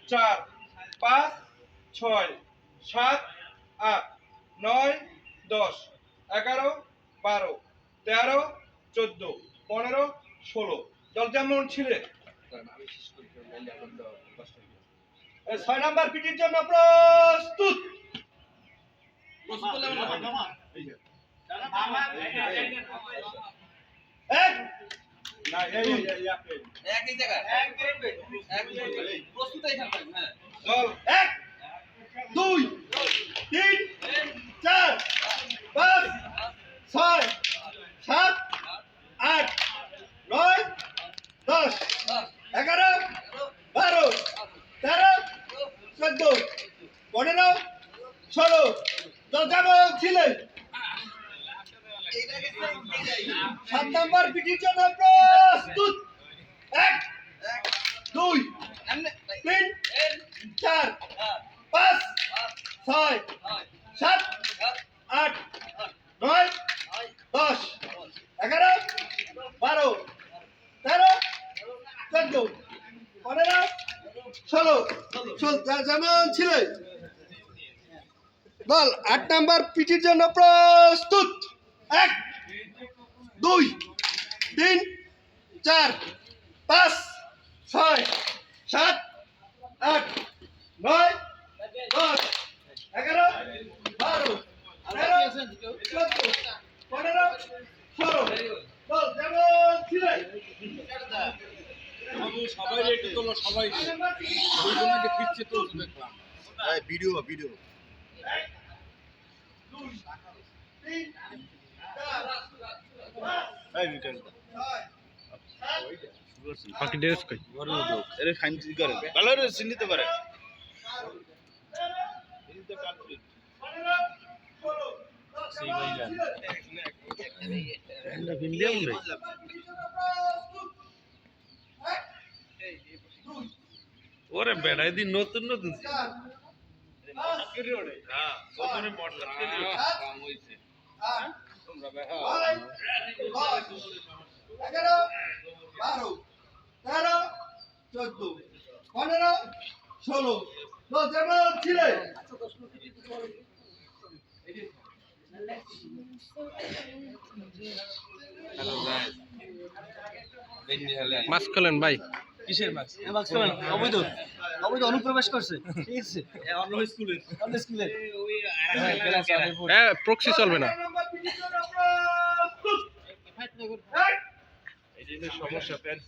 4 5 6 7 8 9 10 11 12 13 14 15 16 দল যেমন ছিলে 6 নাম্বার পিটির জন্য প্রস্তুত এক না একই জায়গা প্রস্তুত এখানে হ্যাঁ চল 1 2 3 4 5 6 7 8 9 10 11 12 13 14 15 16 তো যেমন ছিলেন 7 নাম্বার পিটির জন্য প্রস্তুত 1 2 3 4 5 6 7 8 9 10 11 12 13 14 15 16 যেমন ছিলেন বল 8 নাম্বার পিটির জন্য প্রস্তুত 1 2 3 4 5 6 7 8 9 10 11 12 13 14 15 16 বল যেমন ছিলেন সবাই একটু তোলো সবাই দুজনকে পিচ্ছে তো দেখলাম ভিডিও বাকি ড্রেস কই এর খাইন করে ভালো রে চিনতে পারে সেই ভাই জান না ভিডিও রে ওরে বেড়া এদিন নতুন হ্যাঁ ওখানে মোটর কাম হইছে তোমরা ভাই হ্যাঁ 11 12 13 14 15 16 তো যেমন ছিলে হ্যালো গাইস বেনি হলে মাছ খোলেন ভাই কিসের মাছ মাছ খাবেন অবৈধ অনুপ্রবেশ করছে ঠিক আছে অন্য স্কুলের ওই প্রক্সি চলবে না প্রস্তুত এই যে সমস্যা প্যান্ট